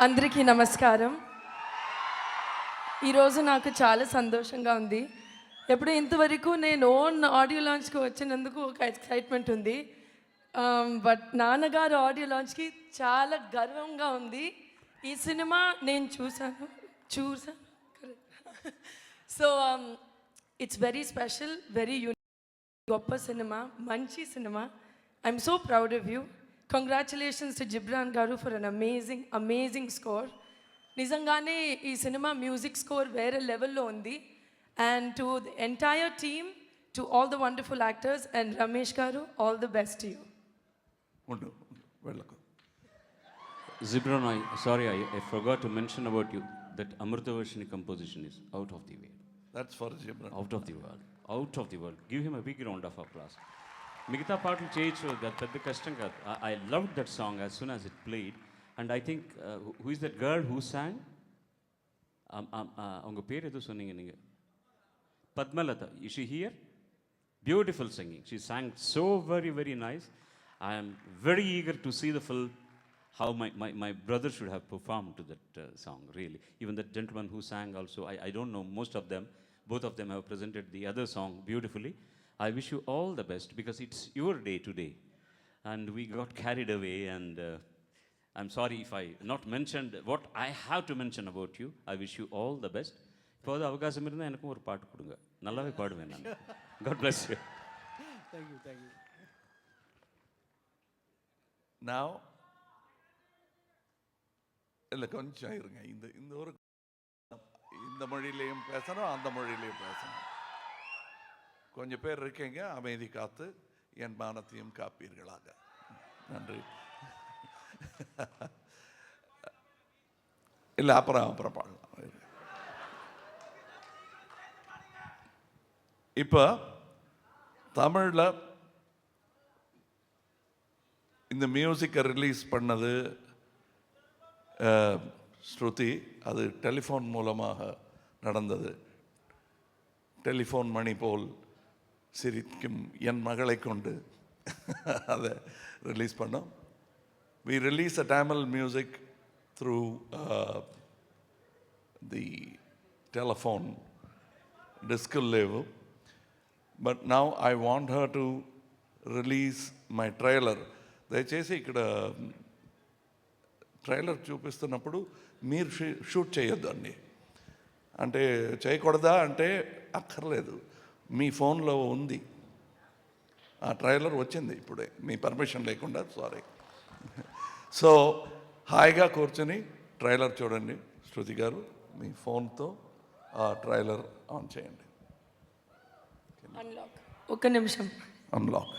అందరికీ నమస్కారం. ఈరోజు నాకు చాలా సంతోషంగా ఉంది. ఎప్పుడు ఇంతవరకు నేను ఓన్ ఆడియో లాంచ్కి వచ్చినందుకు ఒక ఎక్సైట్మెంట్ ఉంది. బట్ నాన్నగారు ఆడియో లాంచ్కి చాలా గర్వంగా ఉంది. ఈ సినిమా నేను చూసాను. So it's very special, very unique, గొప్ప సినిమా, మంచి cinema. I'm so proud of you. Congratulations to Ghibran గారు ఫర్ అన్ అమేజింగ్ స్కోర్. నిజంగానే ఈ సినిమా మ్యూజిక్ స్కోర్ వేరే లెవెల్లో ఉంది. And to the entire team, to all the wonderful actors and Ramesh గారు, all the best to you. Zibran, I forgot to mention about you that Amritavarshini composition is out of the way. That's for Zibran. Out of the world. Give him a big round of applause. మిగతా పాటలు చేయొచ్చు, అది పెద్ద కష్టం కాదు. I love that song as soon as it played. And I think who is that girl who song, அவங்க பேர் எதுவும் சொன்னீங்க நீங்கள்? Padmalatha. Is she here? Beautiful singing. She sang so very, very nice. I am very eager to see the full, how my brother should have performed to that song, really. Even that gentleman who sang also, I don't know most of them. Both of them have presented the other song beautifully. I wish you all the best because it's your day today. And we got carried away and I'm sorry if I not mentioned what I have to mention about you. I wish you all the best. இப்போது அவகாசம் இருந்தால் எனக்கும் ஒரு பாட்டு கொடுங்க, நல்லாவே பாடுவேன் நான். God bless you. Thank you. Now, இல்லை கொஞ்சம் இருங்க. இந்த ஒரு இந்த மொழியிலையும் பேசணும், அந்த மொழியிலையும் பேசணும். கொஞ்சம் பேர் இருக்கீங்க, அமைதி காத்து என் மானத்தையும் காப்பீர்களாக. நன்றி. இல்லை அப்புறம் பாடலாம். இப்போ தமிழில் இந்த மியூசிக்கை ரிலீஸ் பண்ணது ஸ்ருதி. அது டெலிஃபோன் மூலமாக நடந்தது. டெலிஃபோன் மணி போல் சிரிக்கும் என் மகளை கொண்டு அதை ரிலீஸ் பண்ணோம். We release a Tamil music through the telephone disc level, but now I want her to release my trailer. దయచేసి ఇక్కడ ట్రైలర్ చూపిస్తున్నప్పుడు మీరు షూట్ చేయొద్దు అండి. అంటే చేయకూడదా అంటే అక్కర్లేదు, మీ ఫోన్లో ఉంది. ఆ ట్రైలర్ వచ్చింది ఇప్పుడే, మీ పర్మిషన్ లేకుండా. సారీ. సో హాయిగా కూర్చొని ట్రైలర్ చూడండి. శృతి గారు మీ ఫోన్తో ఆ ట్రైలర్ ఆన్ చేయండి. ఒక్క నిమిషం. అన్లాక్.